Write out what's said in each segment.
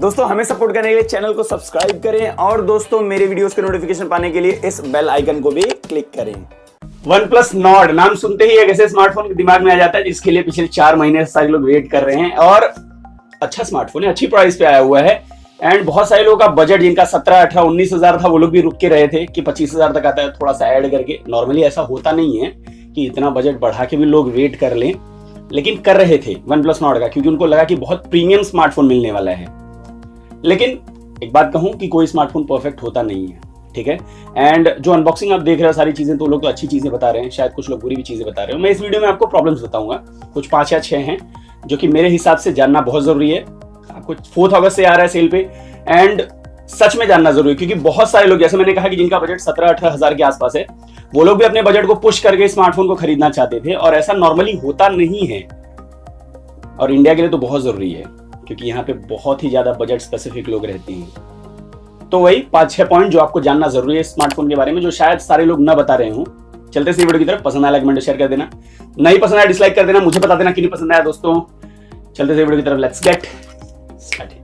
दोस्तों हमें सपोर्ट करने के लिए चैनल को सब्सक्राइब करें और दोस्तों मेरे वीडियोस के नोटिफिकेशन पाने के लिए इस बेल आइकन को भी क्लिक करें। OnePlus Nord नाम सुनते ही एक ऐसे स्मार्टफोन के दिमाग में आ जाता है जिसके लिए पिछले 4 महीने से सारे लोग वेट कर रहे हैं और अच्छा स्मार्टफोन है, अच्छी प्राइस पे आया हुआ है। एंड बहुत सारे लोगों का बजट जिनका 17, 18, 19 हजार था वो लोग भी रुक के रहे थे कि 25 हजार तक आता है, थोड़ा सा ऐड करके। नॉर्मली ऐसा होता नहीं है कि इतना बजट बढ़ा के भी लोग वेट कर लें, लेकिन कर रहे थे OnePlus Nord का क्योंकि उनको लगा कि बहुत प्रीमियम स्मार्टफोन मिलने वाला है। लेकिन एक बात कहूं कि कोई स्मार्टफोन परफेक्ट होता नहीं है, ठीक है। एंड जो अनबॉक्सिंग आप देख रहे हो सारी चीजें, तो लोग तो अच्छी चीजें बता रहे हैं, शायद कुछ लोग बुरी भी चीजें बता रहे हो। मैं इस वीडियो में आपको प्रॉब्लम्स बताऊंगा, कुछ 5 या 6 हैं जो कि मेरे हिसाब से जानना बहुत जरूरी है। आपको 4 अगस्त से आ रहा है सेल पे एंड सच में जानना जरूरी है क्योंकि बहुत सारे लोग, जैसे मैंने कहा कि जिनका बजट 17-18 हजार के आसपास है, वो लोग भी अपने बजट को पुश करके स्मार्टफोन को खरीदना चाहते थे और ऐसा नॉर्मली होता नहीं है। और इंडिया के लिए तो बहुत जरूरी है क्योंकि यहाँ पे बहुत ही ज्यादा बजट स्पेसिफिक लोग रहते हैं। तो वही 5-6 पॉइंट जो आपको जानना जरूरी है स्मार्टफोन के बारे में, जो शायद सारे लोग न बता रहे हो। चलते से वीडियो की तरफ। पसंद आया कमेंट शेयर कर देना, नहीं पसंद आया डिसलाइक कर देना, मुझे बता देना कि नहीं पसंद आया। दोस्तों चलते से वीडियो की तरफ, लेट्स गेट स्टार्टेड।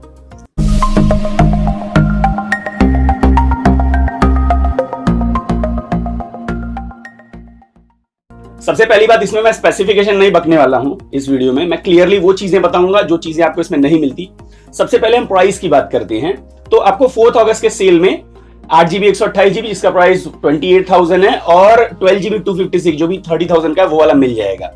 सबसे पहली बात, इसमें मैं स्पेसिफिकेशन नहीं बकने वाला हूं इस वीडियो में, मैं क्लियरली वो चीजें बताऊंगा जो चीजें आपको इसमें नहीं मिलती। सबसे पहले हम प्राइस की बात करते हैं। तो आपको 4 अगस्त के सेल में 8GB 128GB जिसका प्राइस 28,000 है और 12GB 256 जो भी 30,000 का है वो वाला मिल जाएगा,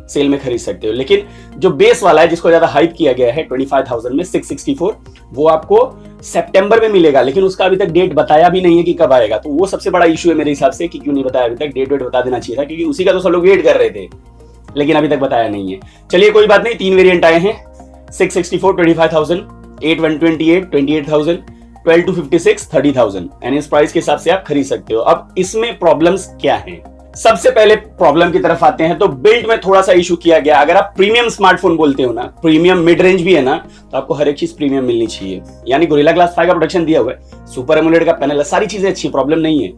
सेल में खरीद सकते हो। लेकिन जो बेस वाला है जिसको ज्यादा हाइप किया गया है 25,000 में 664, वो आपको सितंबर में मिलेगा, लेकिन उसका अभी तक डेट बताया भी नहीं है कि कब आएगा। तो वो सबसे बड़ा इशू है मेरे हिसाब से कि क्यों नहीं बताया अभी तक। डेट बता देना चाहिए था क्योंकि उसी का तो सब लोग वेट कर रहे थे, लेकिन अभी तक बताया नहीं है। चलिए कोई बात नहीं, 3 वेरिएंट आए हैं, 664 25,000, 8 128 28,000, 12 256 30,000 एंड इस प्राइस के हिसाब से आप खरीद सकते हो। अब इसमें प्रॉब्लम्स क्या हैं? सबसे पहले प्रॉब्लम की तरफ आते हैं तो बिल्ड में थोड़ा सा इशू किया गया। अगर आप प्रीमियम स्मार्टफोन बोलते हो ना, प्रीमियम मिड रेंज भी है ना, तो आपको हर एक चीज प्रीमियम मिलनी चाहिए। यानी गोरिल्ला ग्लास 5 का प्रोटेक्शन दिया हुआ है, सुपर एमोलेड का पैनल है, सारी चीजें अच्छी, प्रॉब्लम नहीं है।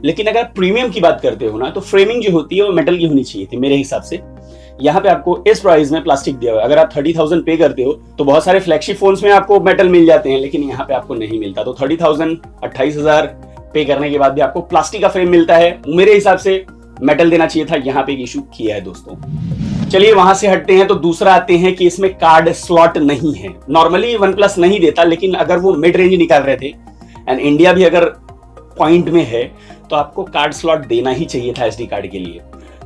लेकिन अगर प्रीमियम की बात करते हो ना, तो फ्रेमिंग जो होती है वो मेटल की होनी चाहिए थी मेरे हिसाब से। यहाँ पे आपको इस प्राइस में प्लास्टिक दिया हुआ है। अगर आप 30,000 पे करते हो तो बहुत सारे फ्लैगशिप फोन्स में आपको मेटल मिल जाते हैं, लेकिन यहाँ पे आपको नहीं मिलता। तो 30,000 28,000 पे करने के बाद भी आपको प्लास्टिक का फ्रेम मिलता है, मेरे हिसाब से मेटल देना चाहिए था। यहाँ पे एक इशू किया है दोस्तों। चलिए वहां से हटते हैं तो दूसरा आते हैं कि इसमें कार्ड स्लॉट नहीं है। नॉर्मली OnePlus नहीं देता, लेकिन अगर वो मिड रेंज निकाल रहे थे एंड इंडिया भी अगर पॉइंट में है तो आपको कार्ड स्लॉट देना ही चाहिए था SD कार्ड के लिए,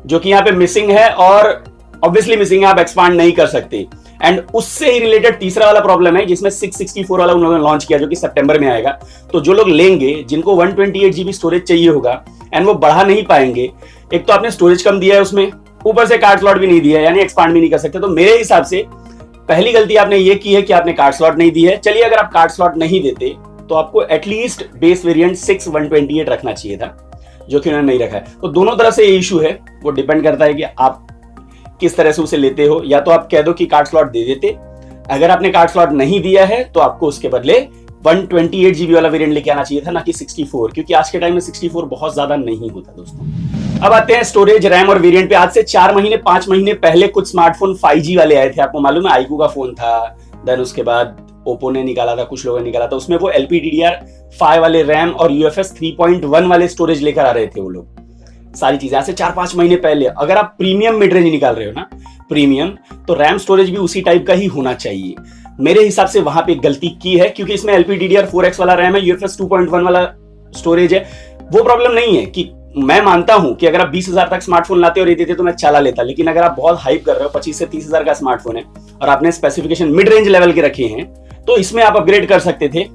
जो कि यहाँ पे मिसिंग है और ऑब्वियसली मिसिंग है, आप एक्सपांड नहीं कर सकते। एंड उससे ही रिलेटेड तीसरा वाला प्रॉब्लम है जिसमें 664 वाला उन लोगों ने लॉन्च किया जो कि सितंबर में आएगा। तो जो लोग लेंगे जिनको 128GB स्टोरेज चाहिए होगा एंड वो बढ़ा नहीं पाएंगे, एक तो आपने स्टोरेज कम दिया है उसमें, ऊपर से कार्ड स्लॉट भी नहीं दिया है, यानी एक्सपांड भी नहीं कर सकते। तो मेरे हिसाब से पहली गलती आपने ये की है कि आपने कार्ड स्लॉट नहीं दी है। चलिए अगर आप कार्ड स्लॉट नहीं देते तो आपको एटलीस्ट बेस वेरिएंट 6 128 रखना चाहिए था, जो कि उन्होंने नहीं रखा है। तो दोनों तरह से ये इशू है, वो डिपेंड करता है कि आप किस तरह से उसे लेते हो। या तो आप कह दो कि कार्ड स्लॉट दे देते, अगर आपने कार्ड स्लॉट नहीं दिया है तो आपको उसके बदले 128GB वाला वेरिएंट लेके आना चाहिए था, ना कि 64, क्योंकि आज के टाइम में 64 बहुत ज्यादा नहीं होता दोस्तों। अब आते हैं स्टोरेज, रैम और वेरिएंट पे। आज से 4 महीने 5 महीने पहले कुछ स्मार्टफोन 5G वाले आए थे, आपको मालूम है। iQOO का फोन था, देन उसके बाद ओप्पो ने निकाला था, कुछ लोगों ने निकाला था, उसमें वो LPDDR5 वाले रैम और UFS 3.1 वाले स्टोरेज लेकर आ रहे थे वो लोग। सारी चीजें आज से 4-5 महीने पहले। अगर आप प्रीमियम मिड रेंज निकाल रहे हो ना, प्रीमियम, तो रैम स्टोरेज भी उसी टाइप का ही होना चाहिए। मेरे हिसाब से वहां पे गलती की है क्योंकि इसमें LPDDR4X वाला रैम है, UFS 2.1 वाला स्टोरेज है। वो प्रॉब्लम नहीं है कि मैं मानता हूं कि अगर आप 20,000 तक स्मार्टफोन लाते और ये देते तो मैं चला लेता, लेकिन अगर आप बहुत हाइप कर रहे हो, 25 से 30,000 का स्मार्टफोन है और आपने स्पेसिफिकेशन मिड रेंज लेवल के रखे हैं, तो इसमें आप अपग्रेड कर सकते थे।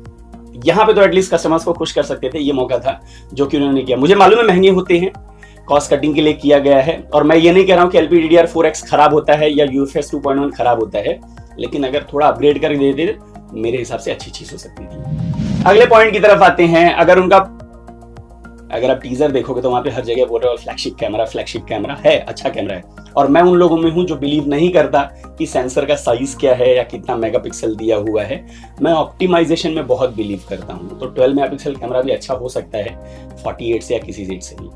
यहां पे तो एटलीस्ट कस्टमर्स को खुश कर सकते थे, ये मौका था जो कि उन्होंने किया। मुझे मालूम है महंगे होते हैं, कॉस्ट कटिंग के लिए किया गया है, और मैं ये नहीं कह रहा हूं कि LPDDR4X खराब होता है या UFS 2.1 खराब होता है, लेकिन अगर थोड़ा अपग्रेड कर देते मेरे हिसाब से अच्छी चीज हो सकती थी। अगले पॉइंट की तरफ आते हैं। अगर आप टीजर देखोगे तो वहां पे हर जगह बोल रहे हो फ्लैगशिप कैमरा है, अच्छा कैमरा है। और मैं उन लोगों में हूं जो बिलीव नहीं करता कि सेंसर का साइज क्या है या कितना मेगापिक्सल दिया हुआ है। मैं ऑप्टिमाइजेशन में बहुत बिलीव करता हूं। तो 12 मेगापिक्सल कैमरा भी अच्छा हो सकता है 48 से या किसी सेट से भी,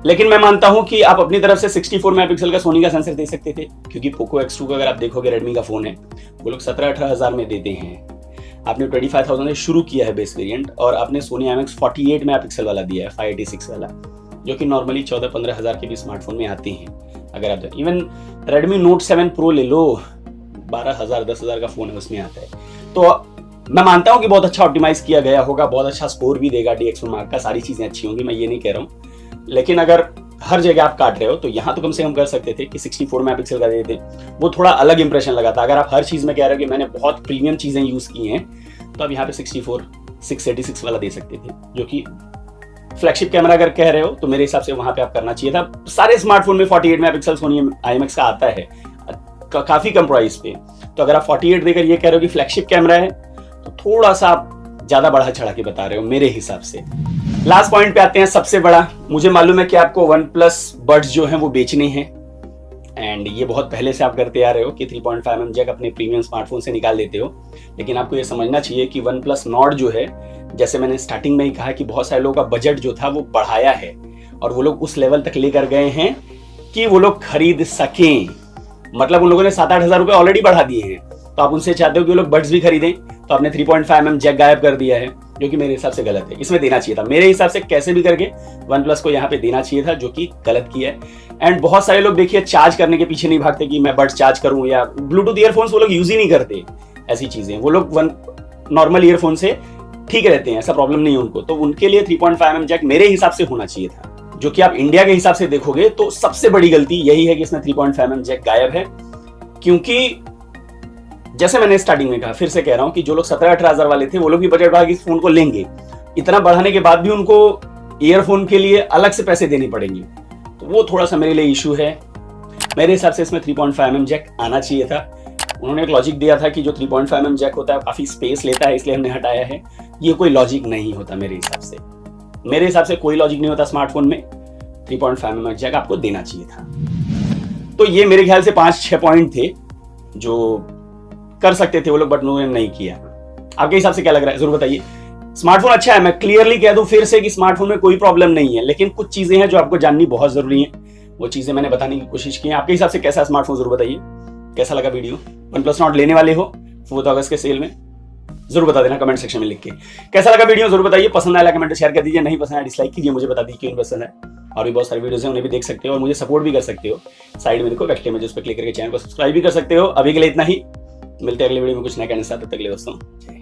लेकिन मैं मानता हूं कि आप अपनी तरफ से 64 मेगापिक्सल का सोनी का सेंसर दे सकते थे, क्योंकि पोको X2 का अगर आप देखोगे रेडमी का फोन है, वो लोग 17-18 हजार में देते हैं। आपने 25,000 से शुरू किया है बेस वेरिएंट और आपने सोनी IMX 48 मेगापिक्सल वाला दिया है 586 वाला, जो कि नॉर्मली 14-15 हज़ार के भी स्मार्टफोन में आते हैं। अगर आप इवन Redmi Note 7 Pro ले लो, 12,000 10,000 का फोन है, उसमें आता है। तो मैं मानता हूँ कि बहुत अच्छा ऑप्टिमाइज किया गया होगा, बहुत अच्छा स्कोर भी देगा DxO मार्क का, सारी चीजें अच्छी होंगी, मैं ये नहीं कह रहा हूँ। लेकिन अगर हर जगह आप काट रहे हो तो यहाँ तो कम से कम कर सकते थे कि 64 मेगापिक्सल का देते, वो थोड़ा अलग इंप्रेशन लगा था। अगर आप हर चीज में कह रहे हो कि मैंने बहुत प्रीमियम चीजें यूज की हैं, तो आप यहाँ पे 64 686 वाला दे सकते थे, जो कि फ्लैगशिप कैमरा अगर कह रहे हो तो मेरे हिसाब से वहां पे आप करना चाहिए था। सारे स्मार्टफोन में 48 मेगापिक्सल सोनी IMX का आता है काफी कम प्राइस पे, तो अगर आप 48 देकर ये कह रहे हो कि फ्लैगशिप कैमरा है, तो थोड़ा सा आप ज्यादा बढ़ा चढ़ा के बता रहे हो मेरे हिसाब से। लास्ट पॉइंट पे आते हैं, सबसे बड़ा। मुझे मालूम है कि आपको OnePlus बड्स जो हैं वो बेचने हैं, एंड ये बहुत पहले से आप करते आ रहे हो कि 3.5mm जैक अपने प्रीमियम स्मार्टफोन से निकाल देते हो। लेकिन आपको ये समझना चाहिए कि OnePlus Nord जो है, जैसे मैंने स्टार्टिंग में ही कहा कि बहुत सारे लोगों का बजट जो था वो बढ़ाया है और वो लोग उस लेवल तक लेकर गए हैं कि वो लोग खरीद सकें। मतलब उन लोगों ने 7-8 हज़ार रुपए ऑलरेडी बढ़ा दिए हैं, तो आप उनसे चाहते हो कि वो लोग बड्स भी खरीदें, तो आपने 3.5mm जैक गायब कर दिया है, जो कि मेरे हिसाब से गलत है। इसमें देना चाहिए था, मेरे हिसाब से कैसे भी करके OnePlus को यहाँ पे देना चाहिए था, जो कि गलत किया है। एंड बहुत सारे लोग देखिए चार्ज करने के पीछे नहीं भागते कि मैं बड्स चार्ज करूं, या ब्लूटूथ ईयरफोन्स वो लोग यूज ही नहीं करते, ऐसी चीजें। वो लोग नॉर्मल ईयरफोन से ठीक रहते हैं, ऐसा प्रॉब्लम नहीं है उनको। तो उनके लिए 3.5mm जैक मेरे हिसाब से होना चाहिए था, जो कि आप इंडिया के हिसाब से देखोगे तो सबसे बड़ी गलती यही है कि इसमें 3.5mm जैक गायब है। क्योंकि जैसे मैंने स्टार्टिंग में कहा, फिर से कह रहा हूं कि जो लोग 17-18 हज़ार वाले थे वो लोग भी बजट बढ़ा के इस फोन को लेंगे। इतना बढ़ाने के बाद भी उनको ईयरफोन के लिए अलग से पैसे देने पड़ेंगे, तो वो थोड़ा सा मेरे लिए इशू है। मेरे हिसाब से इसमें 3.5mm जैक आना चाहिए था। उन्होंने एक लॉजिक दिया था कि जो 3.5mm जैक होता है काफी स्पेस लेता है, इसलिए हमने हटाया है। ये कोई लॉजिक नहीं होता मेरे हिसाब से। मेरे हिसाब से कोई लॉजिक नहीं होता स्मार्टफोन में, 3.5mm जैक आपको देना चाहिए था। तो ये मेरे ख्याल से 5-6 पॉइंट थे जो कर सकते थे वो लोग, बट उन्होंने नहीं किया। आपके हिसाब से क्या लग रहा है जरूर बताइए। स्मार्टफोन अच्छा है, मैं क्लियरली कह दूं फिर से कि स्मार्टफोन में कोई प्रॉब्लम नहीं है, लेकिन कुछ चीजें हैं जो आपको जाननी बहुत जरूरी है, वो चीजें मैंने बताने की कोशिश की है। आपके हिसाब से कैसा स्मार्टफोन जरूर बताइए। कैसा लगा वीडियो? OnePlus Nord लेने वाले हो 4 अगस्त के सेल में, जरूर बता देना कमेंट सेक्शन में लिख के। कैसा लगा वीडियो जरूर बताइए। पसंद आया कमेंट शेयर कर दीजिए, नहीं पसंद आया डिसलाइक कीजिए, मुझे बता दीजिए क्यों पसंद है। और भी बहुत सारी वीडियोस हैं, उन्हें भी देख सकते हो और मुझे सपोर्ट भी कर सकते हो। साइड में देखो बैक इमेजेस पर क्लिक करके चैनल को सब्सक्राइब भी कर सकते हो। अभी के लिए इतना ही, मिलते हैं अगले वीडियो में कुछ नया कहने के साथ। तब तक के लिए दोस्तों।